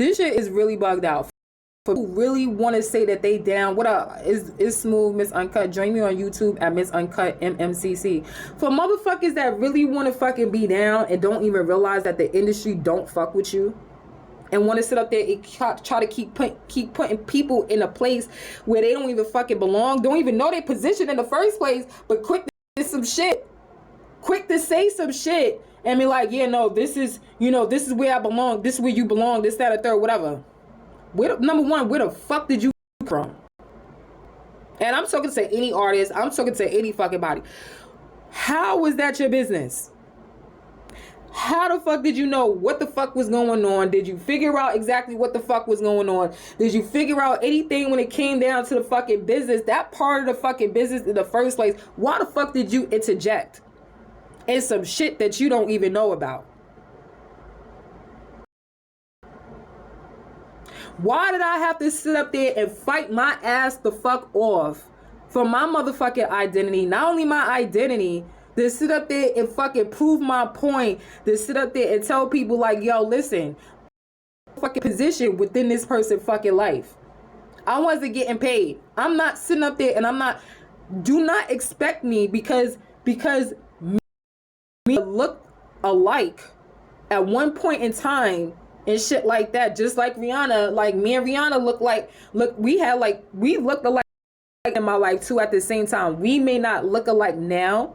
This shit is really bugged out. For people who really want to say that they down, what up? Is Smooth Miss Uncut? Join me on YouTube at Miss Uncut MMCC. For motherfuckers that really want to fucking be down and don't even realize that the industry don't fuck with you, and want to sit up there and try to keep putting people in a place where they don't even fucking belong, don't even know their position in the first place, but quick to some shit, quick to say some shit, and be like, yeah, no, this is, you know, this is where I belong, this is where you belong, this, that, or third, whatever. Number one, where the fuck did you come from? And I'm talking to any artist, I'm talking to any fucking body. How was that your business? How the fuck did you know what the fuck was going on? Did you figure out exactly what the fuck was going on? Did you figure out anything when it came down to the fucking business, that part of the fucking business in the first place? Why the fuck did you interject in some shit that you don't even know about? Why did I have to sit up there and fight my ass the fuck off for my motherfucking identity? Not only my identity, to sit up there and fucking prove my point, to sit up there and tell people like, yo, listen, fucking position within this person's fucking life. I wasn't getting paid. I'm not sitting up there and I'm not, do not expect me because me look alike at one point in time and shit like that, just like Rihanna, like me and Rihanna we looked alike in my life too at the same time. We may not look alike now,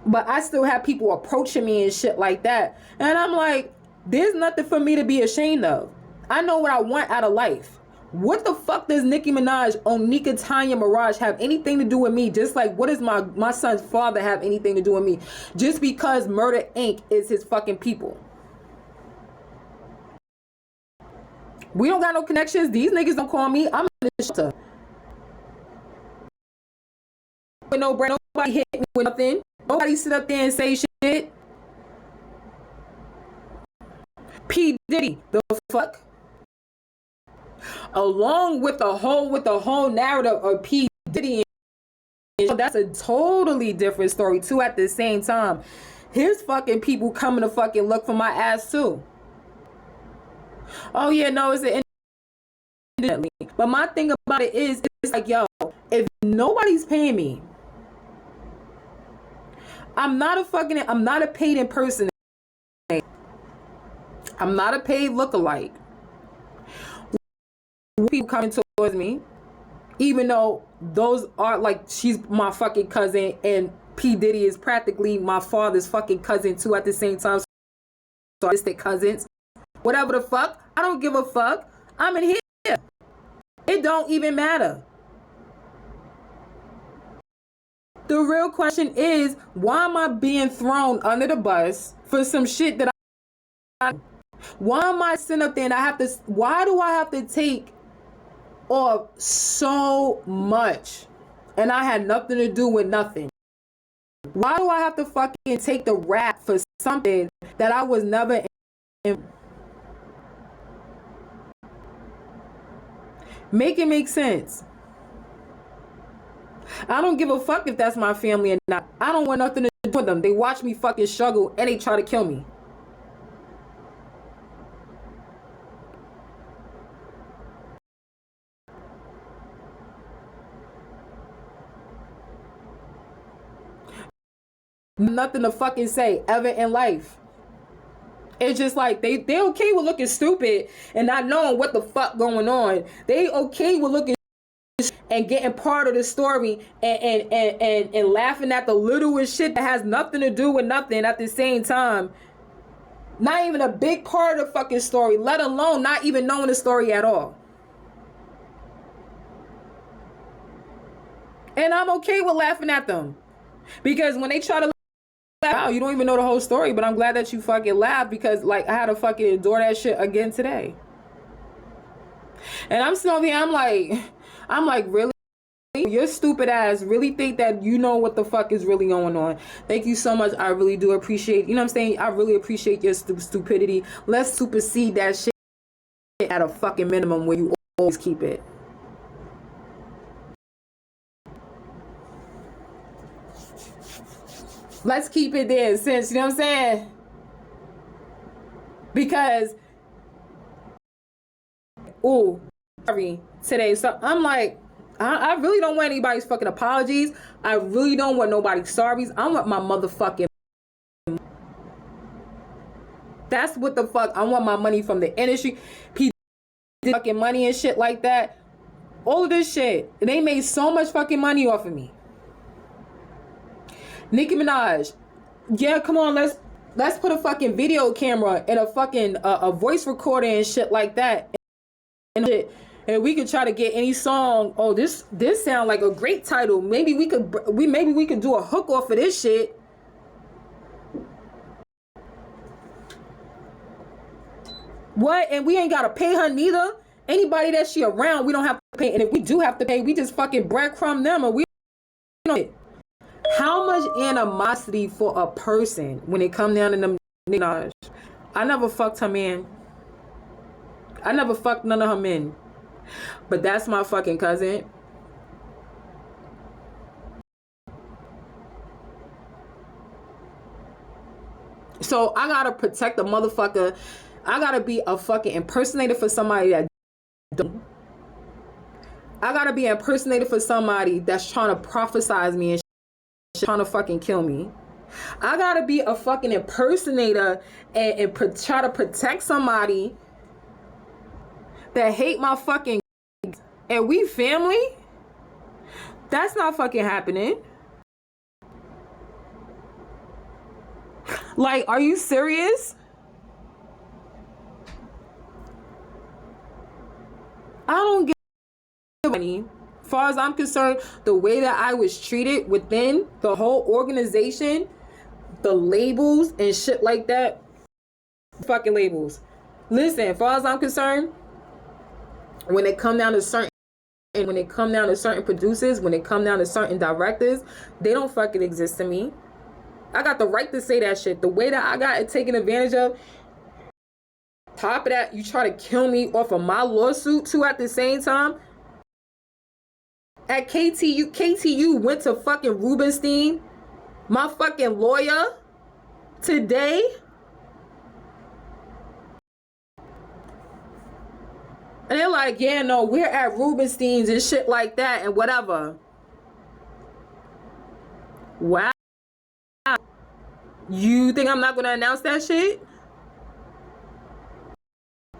but I still have people approaching me and shit like that. And I'm like, there's nothing for me to be ashamed of. I know what I want out of life. What the fuck does Nicki Minaj, Onika, Tanya, Mirage have anything to do with me? Just like, what does my son's father have anything to do with me? Just because Murder Inc. is his fucking people. We don't got no connections. These niggas don't call me. I'm in the shelter. With no brand, nobody hit me with nothing. Nobody sit up there and say shit. P. Diddy, the fuck? Along with the whole narrative of P. Diddy, that's a totally different story too. At the same time, his fucking people coming to fucking look for my ass too. Oh yeah, no, it's an independently. But my thing about it is, it's like, yo, if nobody's paying me, I'm not a paid impersonator. I'm not a paid lookalike. People coming towards me, even though those are like, she's my fucking cousin and P. Diddy is practically my father's fucking cousin too at the same time. So distant cousins. Whatever the fuck. I don't give a fuck. I'm in here. It don't even matter. The real question is, why am I being thrown under the bus for some shit that why am I sitting up there and why do I have to take off so much? And I had nothing to do with nothing. Why do I have to fucking take the rap for something that I was never in? Make it make sense. I don't give a fuck if that's my family or not. I don't want nothing to do with them. They watch me fucking struggle and they try to kill me. Nothing to fucking say ever in life. It's just like they okay with looking stupid and not knowing what the fuck going on. They okay with looking and getting part of the story and laughing at the littlest shit that has nothing to do with nothing at the same time. Not even a big part of the fucking story, let alone not even knowing the story at all. And I'm okay with laughing at them. Because when they try to wow, you don't even know the whole story, but I'm glad that you fucking laughed because like I had to fucking endure that shit again today. And I'm still here, I'm like, really? Your stupid ass really think that you know what the fuck is really going on. Thank you so much. I really do appreciate, you know what I'm saying? I really appreciate your stupidity. Let's supersede that shit at a fucking minimum where you always keep it. Let's keep it there since, you know what I'm saying? Because ooh, sorry today. So I'm like, I really don't want anybody's fucking apologies. I really don't want nobody's sorries. I want my motherfucking. That's what the fuck. I want my money from the industry. Fucking money and shit like that. All of this shit. They made so much fucking money off of me. Nicki Minaj. Yeah, come on, let's put a fucking video camera and a fucking a voice recorder and shit like that. And we could try to get any song. Oh, this sound like a great title. Maybe we could do a hook off of this shit. What? And we ain't gotta pay her neither. Anybody that she around, we don't have to pay. And if we do have to pay, we just fucking breadcrumb them, or we. How much animosity for a person when it come down to them niggas? I never fucked her man. I never fucked none of her men. But that's my fucking cousin. So I gotta protect the motherfucker. I gotta be a fucking impersonator for somebody that don't. I gotta be an impersonator for somebody that's trying to prophesize me and trying to fucking kill me. I gotta be a fucking impersonator and try to protect somebody that hate my fucking and we family. That's not fucking happening. Like, are you serious? I don't get money. As far as I'm concerned, the way that I was treated within the whole organization, the labels and shit like that, fucking labels. Listen, as far as I'm concerned, when it come down to certain producers, when it come down to certain directors, they don't fucking exist to me. I got the right to say that shit. The way that I got it taken advantage of, top of that, you try to kill me off of my lawsuit too at the same time. At KTU went to fucking Rubenstein, my fucking lawyer, today. And they're like, yeah, no, we're at Rubenstein's and shit like that and whatever. Wow. You think I'm not going to announce that shit?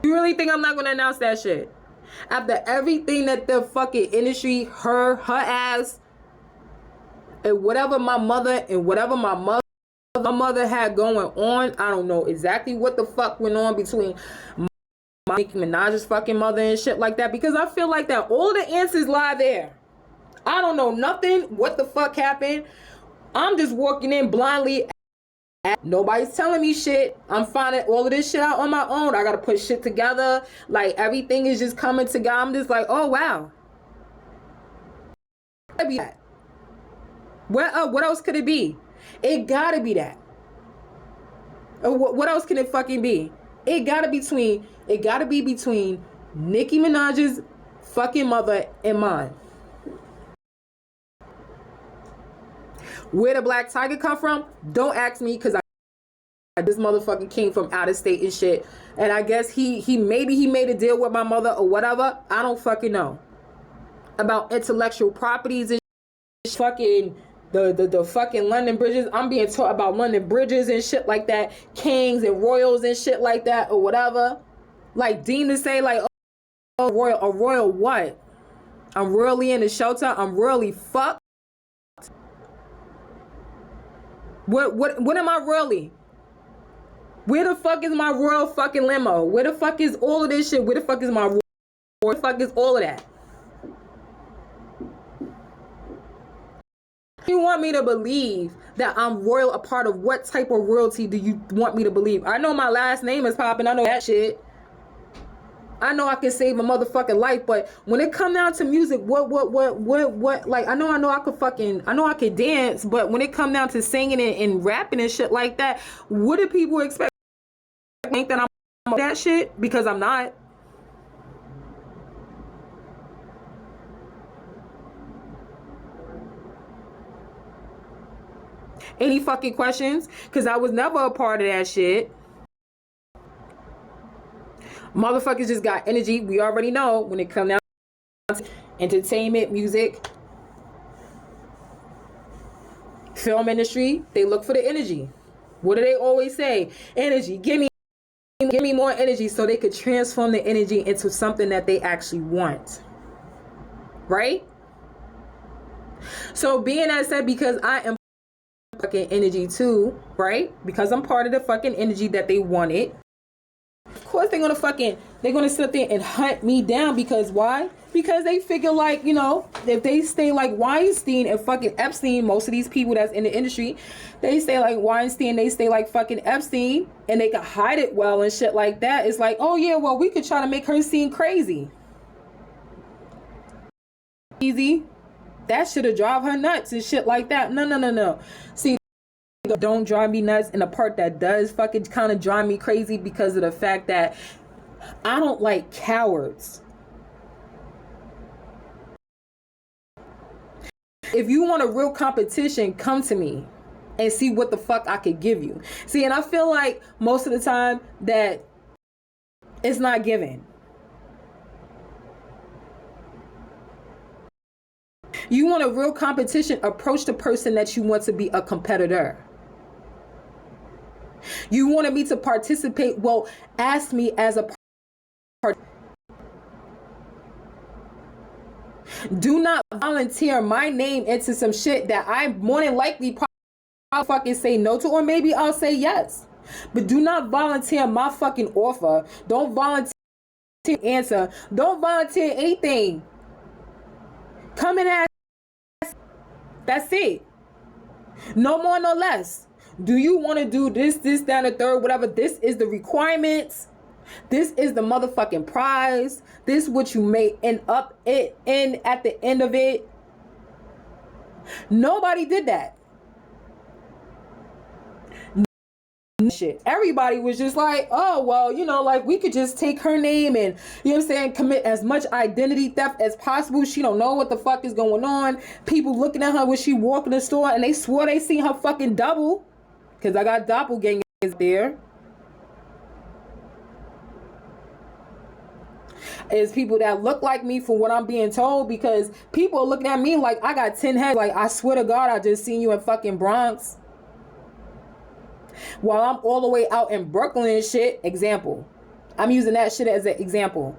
You really think I'm not going to announce that shit? After everything that the fucking industry, her ass, and whatever my mother had going on, I don't know exactly what the fuck went on between Nicki Minaj's fucking mother and shit like that, because I feel like that all the answers lie there. I don't know nothing. What the fuck happened? I'm just walking in blindly. Nobody's telling me shit. I'm finding all of this shit out on my own. I gotta put shit together. Like, everything is just coming together. I'm just like, oh wow. What else could it be? It gotta be that. What else can it fucking be? It gotta be between Nicki Minaj's fucking mother and mine. Where the Black Tiger come from? Don't ask me, because this motherfucker came from out of state and shit. And I guess he made a deal with my mother or whatever. I don't fucking know. About intellectual properties and fucking the fucking London bridges. I'm being taught about London bridges and shit like that. Kings and royals and shit like that or whatever. Like Dean to say like, oh, royal what? I'm royally in the shelter. I'm royally fucked. What am I really? Where the fuck is my royal fucking limo? Where the fuck is all of this shit? Where the fuck is my where the fuck is all of that? You want me to believe that I'm royal? A part of what type of royalty do you want me to believe? I know my last name is popping. I know that shit. I know I can save a motherfucking life, but when it come down to music, what, like, I know I could dance, but when it come down to singing and rapping and shit like that, what do people expect? Think that I'm that shit? Because I'm not. Any fucking questions? Because I was never a part of that shit. Motherfuckers just got energy. We already know when it comes down to entertainment, music, film industry, they look for the energy. What do they always say? Energy. Give me more energy so they could transform the energy into something that they actually want. Right? So being that said, because I am fucking energy too, right? Because I'm part of the fucking energy that they wanted. Of course they're gonna sit there and hunt me down. Because why? Because they figure like, you know, if they stay like Weinstein and fucking Epstein, most of these people that's in the industry, they stay like Weinstein, they stay like fucking Epstein, and they can hide it well and shit like that. It's like, oh yeah, well, we could try to make her seem crazy. Easy. That should have drive her nuts and shit like that. No. See, don't drive me nuts. And the part that does fucking kind of drive me crazy because of the fact that I don't like cowards. If you want a real competition, come to me and see what the fuck I could give you. See, and I feel like most of the time that it's not given. You want a real competition, approach the person that you want to be a competitor. You wanted me to participate, well, ask me as a part. Do not volunteer my name into some shit that I more than likely probably fucking say no to, or maybe I'll say yes. But do not volunteer my fucking offer. Don't volunteer answer. Don't volunteer anything. Come and ask. That's it. No more, no less. Do you want to do this, that, and the third, whatever? This is the requirements. This is the motherfucking prize. This is what you may end up in at the end of it. Nobody did that. Shit. Everybody was just like, oh, well, you know, like we could just take her name and, you know what I'm saying, commit as much identity theft as possible. She don't know what the fuck is going on. People looking at her when she walk in the store and they swore they seen her fucking double. Because I got doppelgangers there. It's people that look like me from what I'm being told, because people are looking at me like I got 10 heads. Like, I swear to God, I just seen you in fucking Bronx. While I'm all the way out in Brooklyn and shit. Example. I'm using that shit as an example.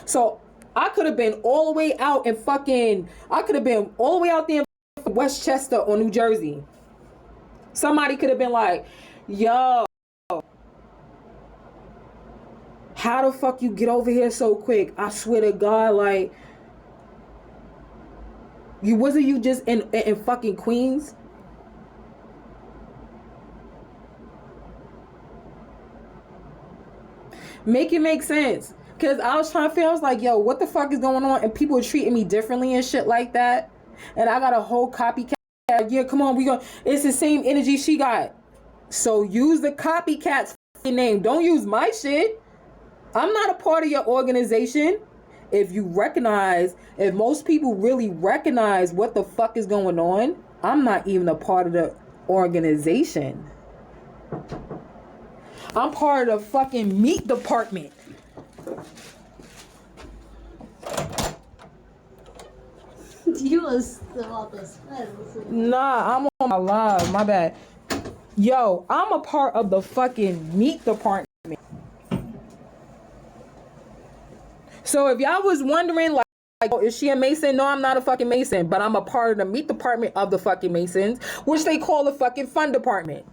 So I could have been all the way out in fucking, I could have been all the way out there in Westchester or New Jersey. Somebody could have been like, yo, how the fuck you get over here so quick? I swear to God, like, wasn't you just in fucking Queens? Make it make sense. Because I was trying to feel, I was like, yo, what the fuck is going on? And people are treating me differently and shit like that. And I got a whole copycat. Yeah, come on, it's the same energy she got. So use the copycat's name. Don't use my shit. I'm not a part of your organization. If most people really recognize what the fuck is going on, I'm not even a part of the organization. I'm part of the fucking meat department. You was still on the spell. Nah, I'm on my live. My bad. Yo, I'm a part of the fucking meat department. So if y'all was wondering, like, oh, is she a Mason? No, I'm not a fucking Mason. But I'm a part of the meat department of the fucking Masons, which they call the fucking fun department.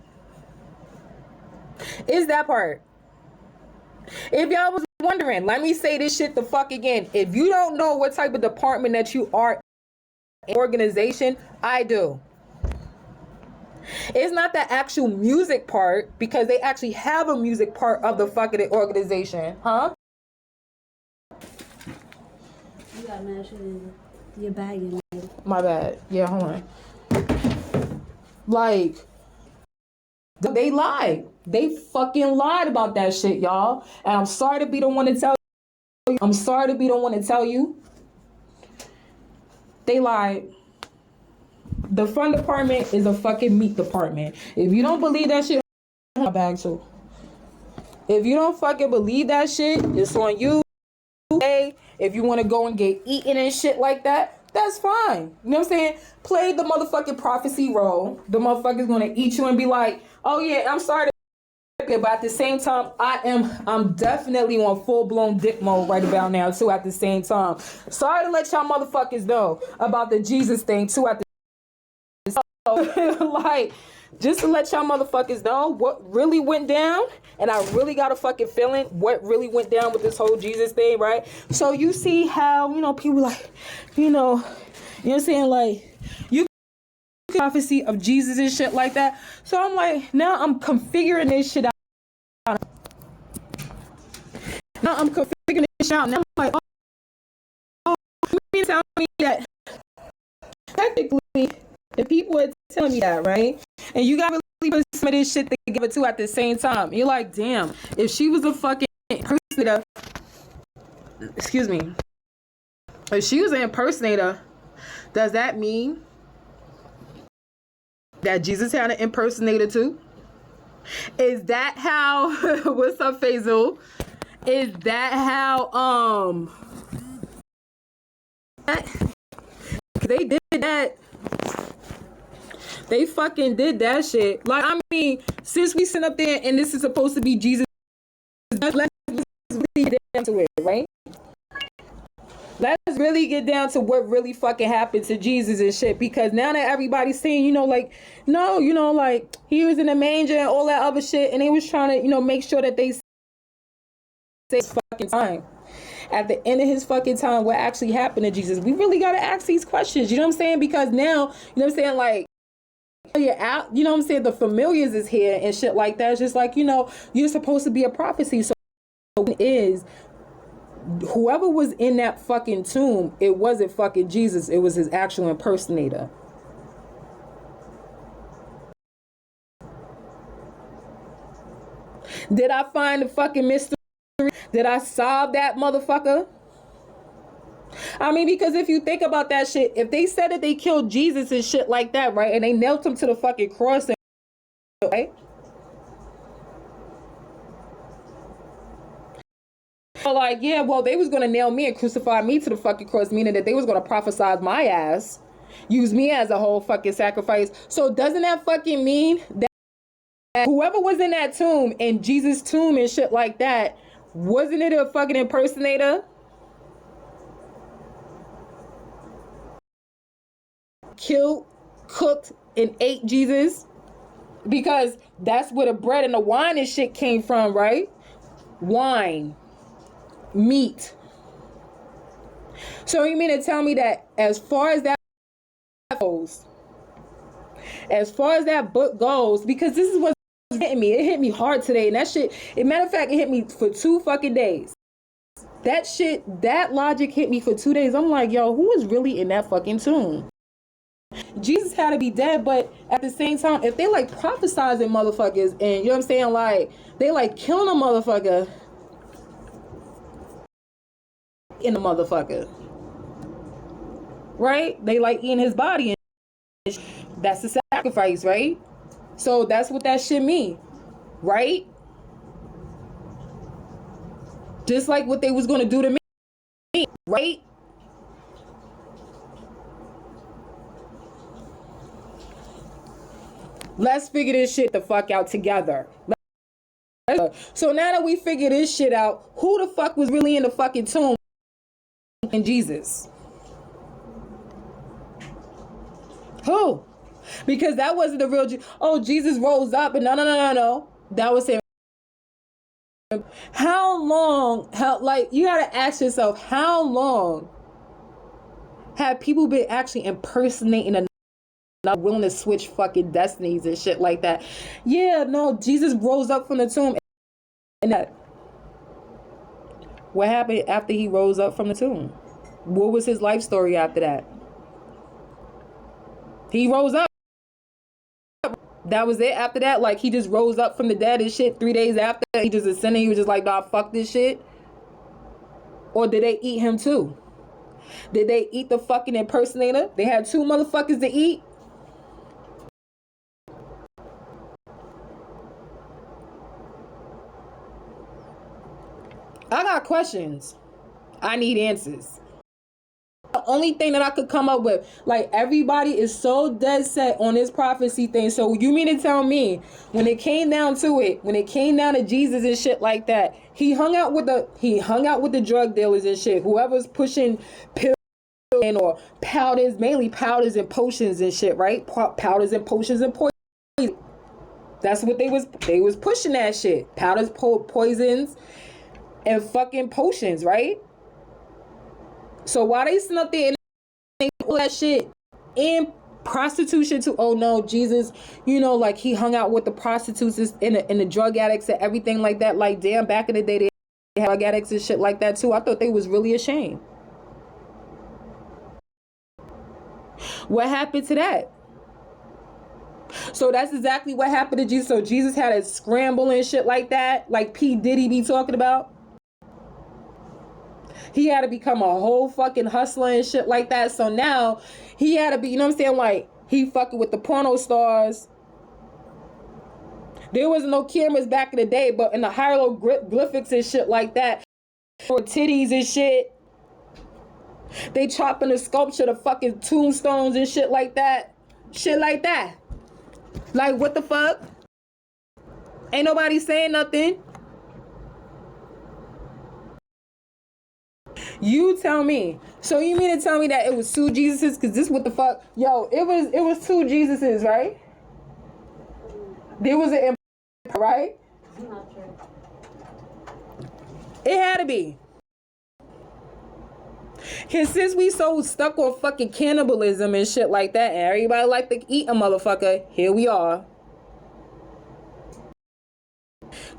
Is that part? If y'all was wondering, let me say this shit the fuck again. If you don't know what type of department that you are in, organization, I do. It's not the actual music part, because they actually have a music part of the fucking organization. Huh? You got mad shit in your bag. My bad. Yeah, hold on. Like, they lied. They fucking lied about that shit, y'all. And I'm sorry to be the one to tell you. I'm sorry to be the one to tell you. They lied. The fun department is a fucking meat department. If you don't believe that shit, my bag too. If you don't fucking believe that shit, it's on you. If you want to go and get eaten and shit like that, that's fine. You know what I'm saying? Play the motherfucking prophecy role. The motherfucker's gonna eat you and be like, oh yeah, I'm sorry. But at the same time, I'm definitely on full-blown dick mode right about now too. At the same time, sorry to let y'all motherfuckers know about the Jesus thing too. At the like, just to let y'all motherfuckers know what really went down, and I really got a fucking feeling what really went down with this whole Jesus thing, right? So you see how, you know, people like, you know what I'm saying, like, you prophecy of Jesus and shit like that. So I'm like, now I'm configuring this shit out. Now I'm configuring this shit out. Now I'm like, oh, you mean to tell me that technically, if people are telling me that, right? And you got really put some of this shit together too at the same time. You're like, damn, if she was a fucking impersonator, excuse me, if she was an impersonator, does that mean that Jesus had an impersonator too? Is that how, what's up, Faisal? Is that how, they did that? They fucking did that shit. Like, I mean, since we sit up there and this is supposed to be Jesus, let's really get down to it, right? Let's really get down to what really fucking happened to Jesus and shit. Because now that everybody's saying, you know, like, no, you know, like, he was in the manger and all that other shit, and they was trying to, you know, make sure that they say his fucking time. At the end of his fucking time, what actually happened to Jesus? We really gotta ask these questions, you know what I'm saying? Because now, you know what I'm saying, like, you're out, you know what I'm saying, the familiars is here and shit like that. It's just like, you know, you're supposed to be a prophecy. So it is whoever was in that fucking tomb, it wasn't fucking Jesus, it was his actual impersonator. Did I find the fucking mystery? Did I solve that motherfucker? I mean, because if you think about that shit, if they said that they killed Jesus and shit like that, right, and they nailed him to the fucking cross, and, right? So like, yeah, well, they was gonna nail me and crucify me to the fucking cross, meaning that they was gonna prophesize my ass, use me as a whole fucking sacrifice. So doesn't that fucking mean that whoever was in that tomb, in Jesus' tomb and shit like that, wasn't it a fucking impersonator? Killed, cooked, and ate Jesus? Because that's where the bread and the wine and shit came from, right? Wine, meat. So you mean to tell me that as far as that goes, as far as that book goes, because this is what's hitting me. It hit me hard today, and that shit, as a matter of fact, it hit me for 2 fucking days. That shit, that logic hit me for 2 days. I'm like, yo, who is really in that fucking tomb? Jesus had to be dead, but at the same time, if they like prophesizing motherfuckers and, you know what I'm saying, like, they like killing a motherfucker in the motherfucker, right? They like eating his body, and that's the sacrifice, right? So that's what that shit mean, right? Just like what they was gonna do to me, right? Let's figure this shit the fuck out together. So now that we figure this shit out, who the fuck was really in the fucking tomb in Jesus? Who? Because that wasn't the real oh, Jesus rose up and no. That was him. How long, like, you gotta ask yourself, how long have people been actually impersonating a not willing to switch fucking destinies and shit like that? Yeah, no, Jesus rose up from the tomb. And that, what happened after he rose up from the tomb? What was his life story after that? He rose up. That was it after that? Like, he just rose up from the dead and shit 3 days after? He just ascended? He was just like, nah, fuck this shit? Or did they eat him too? Did they eat the fucking impersonator? They had 2 motherfuckers to eat? I got questions. I need answers. The only thing that I could come up with, like, everybody is so dead set on this prophecy thing. So you mean to tell me when it came down to it, when it came down to Jesus and shit like that, he hung out with the drug dealers and shit, whoever's pushing pills or powders, mainly powders and potions and shit, right? Powders and potions and poison. That's what they was pushing, that shit. Powders, poisons, and fucking potions, right? So while they sitting up there and all that shit and prostitution too, oh no, Jesus, you know, like he hung out with the prostitutes and the drug addicts and everything like that. Like, damn, back in the day they had drug addicts and shit like that too. I thought they was really ashamed. What happened to that? So that's exactly what happened to Jesus. So Jesus had a scramble and shit like that, like P. Diddy be talking about. He had to become a whole fucking hustler and shit like that. So now he had to be, you know what I'm saying? Like, he fucking with the porno stars. There wasn't no cameras back in the day, but in the hieroglyphics and shit like that, for titties and shit, they chopping the sculpture, the fucking tombstones and shit like that. Shit like that. Like, what the fuck? Ain't nobody saying nothing. You tell me. So you mean to tell me that it was two Jesuses? Cause this what the fuck? Yo, it was two Jesuses, right? There was an empire, right? Not true. It had to be. Cause since we so stuck on fucking cannibalism and shit like that, and everybody like to eat a motherfucker, here we are.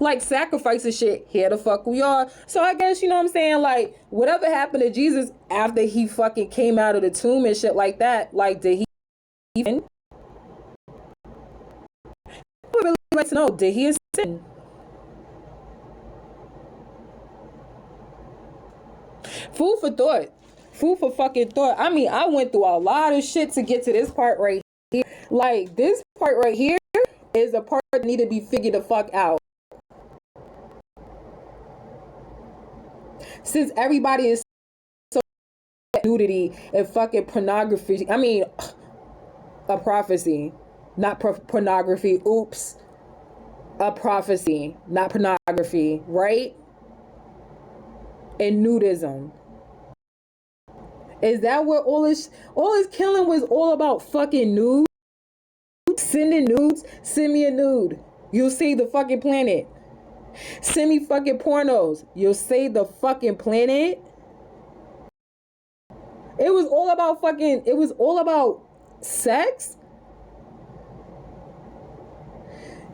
Like sacrificing shit, here the fuck we are. So I guess, you know what I'm saying, like, whatever happened to Jesus after he fucking came out of the tomb and shit like that, like, did he even? I would really like to know, did he ascend? Food for thought. Food for fucking thought. I mean, I went through a lot of shit to get to this part right here. Like, this part right here is a part that need to be figured the fuck out. Since everybody is so nudity and fucking pornography, I mean, a prophecy, not pornography. Oops, a prophecy, not pornography, right? And nudism. Is that what all this killing was all about? Fucking nudes, sending nudes. Send me a nude, you'll save the fucking planet. Send me fucking pornos, you'll save the fucking planet. It was all about sex.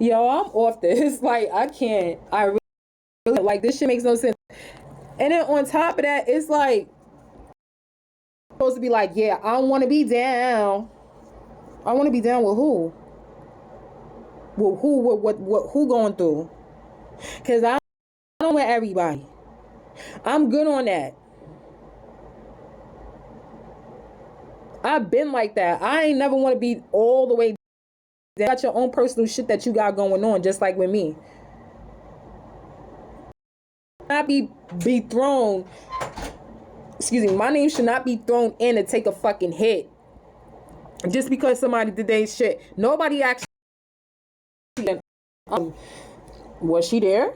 Yo, I'm off this. Like, I can't. I really, like, this shit makes no sense. And then on top of that, it's like supposed to be like, yeah, I want to be down. I want to be down with who? With who? What? Who going through? Cause I don't with everybody. I'm good on that. I've been like that. I ain't never want to be all the way down. You got your own personal shit that you got going on, just like with me. Not be thrown. Excuse me. My name should not be thrown in to take a fucking hit just because somebody did their shit. Nobody actually. Was she there?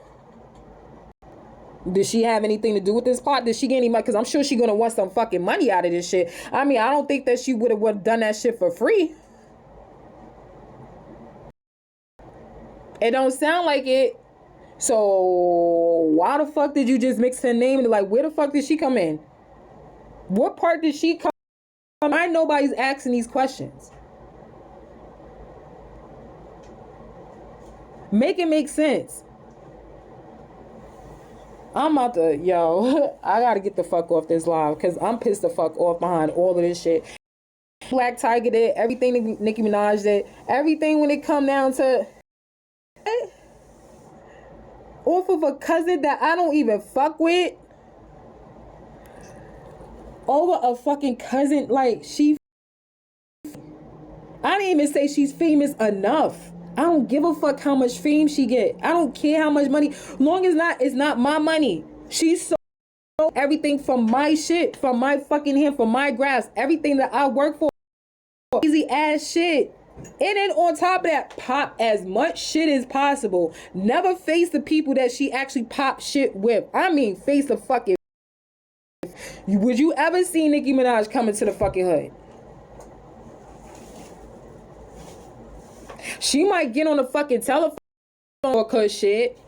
Did she have anything to do with this part? Did she get any money? Because I'm sure she's going to want some fucking money out of this shit. I mean, I don't think that she would have done that shit for free. It don't sound like it. So why the fuck did you just mix her name? And like, where the fuck did she come in? What part did she come in? I nobody's asking these questions. Make it make sense. I'm about to, yo, I gotta get the fuck off this live because I'm pissed the fuck off behind all of this shit. Black Tiger did everything Nicki Minaj did, everything when it come down to off of a cousin that I don't even fuck with over a fucking cousin. Like, I didn't even say she's famous enough. I don't give a fuck how much fame she get. I don't care how much money. Long as it's not my money. She sold everything from my shit, from my fucking hand, from my grass, everything that I work for. Easy ass shit. And then on top of that, pop as much shit as possible. Never face the people that she actually pop shit with. I mean, face the fucking. Would you ever see Nicki Minaj coming to the fucking hood? She might get on the fucking telephone or cause shit.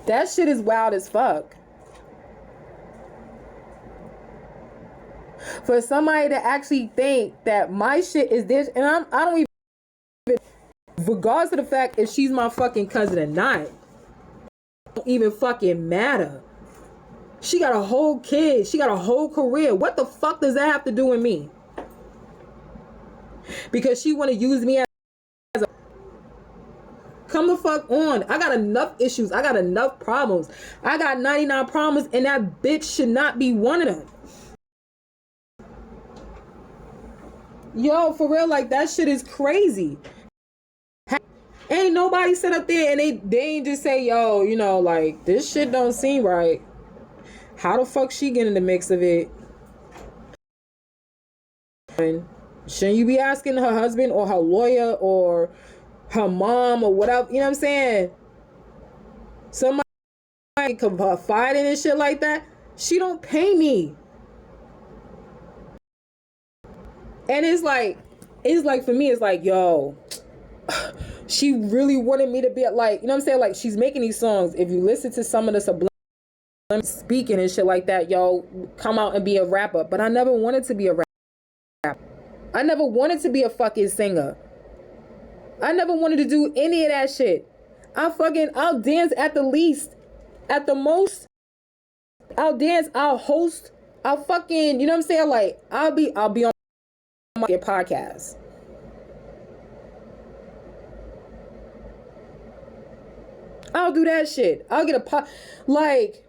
That shit is wild as fuck. For somebody to actually think that my shit is this, and I don't even, regardless of the fact if she's my fucking cousin or not, don't even fucking matter. She got a whole kid. She got a whole career. What the fuck does that have to do with me? Because she want to use me as a... Come the fuck on. I got enough issues. I got enough problems. I got 99 problems, and that bitch should not be one of them. Yo, for real, like, that shit is crazy. Ain't nobody sit up there and they ain't just say, yo, you know, like, this shit don't seem right. How the fuck she get in the mix of it? And shouldn't you be asking her husband or her lawyer or her mom or whatever, you know what I'm saying? Somebody confide in and shit like that. She don't pay me. And it's like for me, it's like, yo, she really wanted me to be like, you know what I'm saying? Like, she's making these songs. If you listen to some of the subliminal speaking and shit like that, yo, come out and be a rapper. But I never wanted to be a rapper. I never wanted to be a fucking singer. I never wanted to do any of that shit. I'll dance at the least. At the most, I'll dance, I'll host, I'll fucking, you know what I'm saying? Like, I'll be on my podcast. I'll do that shit. I'll get like,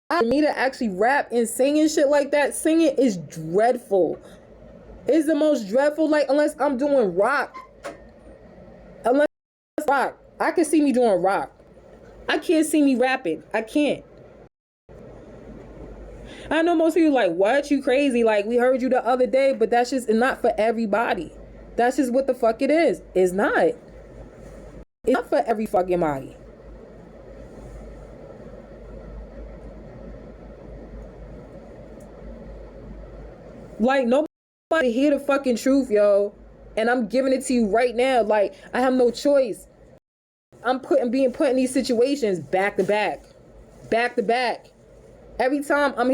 for me to actually rap and sing and shit like that, singing is dreadful. It's the most dreadful, like, unless I'm doing rock. Unless rock. I can see me doing rock. I can't see me rapping. I can't. I know most people like, what? You crazy? Like, we heard you the other day, but that's just not for everybody. That's just what the fuck it is. It's not. It's not for every fucking body. Like, nobody hear the fucking truth, yo. And I'm giving it to you right now. Like, I have no choice. I'm being put in these situations back to back. Back to back. Every time I'm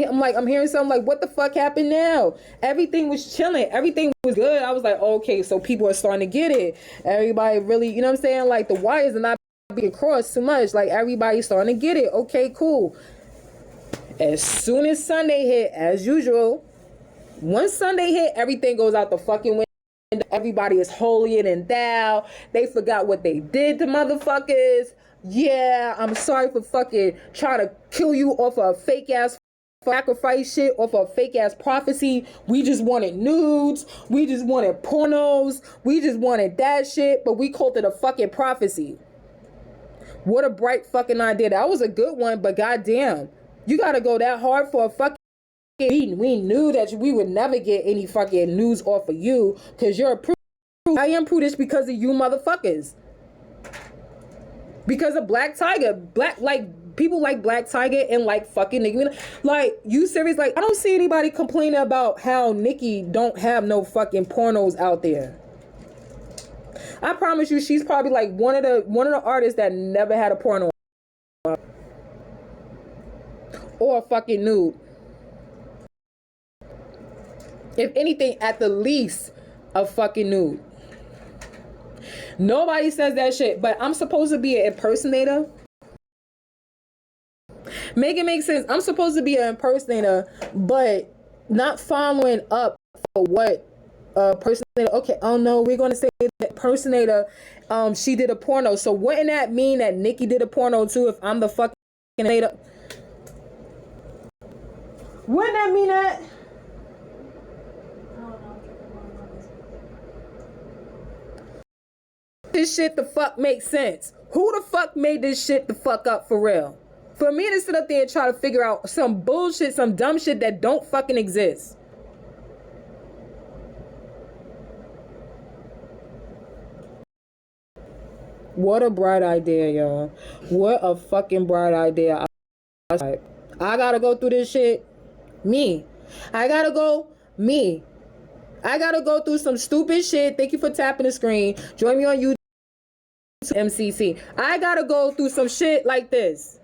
hearing something like, what the fuck happened now? Everything was chilling. Everything was good. I was like, okay, so people are starting to get it. Everybody really, you know what I'm saying? Like, the wires are not being crossed too much. Like, everybody's starting to get it. Okay, cool. As soon as Sunday hit, as usual, once Sunday hit, everything goes out the fucking window. Everybody is holier than thou. They forgot what they did to motherfuckers. Yeah, I'm sorry for fucking trying to kill you off a fake ass sacrifice shit, off a fake ass prophecy. We just wanted nudes. We just wanted pornos. We just wanted that shit, but we called it a fucking prophecy. What a bright fucking idea. That was a good one, but goddamn, you gotta go that hard for a fucking... We knew that we would never get any fucking news off of you because you're a prude. I am prudish because of you motherfuckers. Because of Black Tiger. People like Black Tiger and like fucking Nicki. Like, you serious? Like, I don't see anybody complaining about how Nicki don't have no fucking pornos out there. I promise you, she's probably like one of the artists that never had a porno or a fucking nude. If anything, at the least, a fucking nude. Nobody says that shit, but I'm supposed to be an impersonator. Make it make sense. I'm supposed to be an impersonator, but not following up for what impersonator. Okay, oh no, we're gonna say that impersonator. She did a porno. So wouldn't that mean that Nicki did a porno too? If I'm the fucking impersonator, wouldn't that mean that? this shit the fuck make sense? Who the fuck made this shit the fuck up for real? For me to sit up there and try to figure out some bullshit, some dumb shit that don't fucking exist. What a bright idea, y'all. What a fucking bright idea. I gotta go through this shit. Me. I gotta go through some stupid shit. Thank you for tapping the screen. Join me on YouTube, MCC. I gotta go through some shit like this.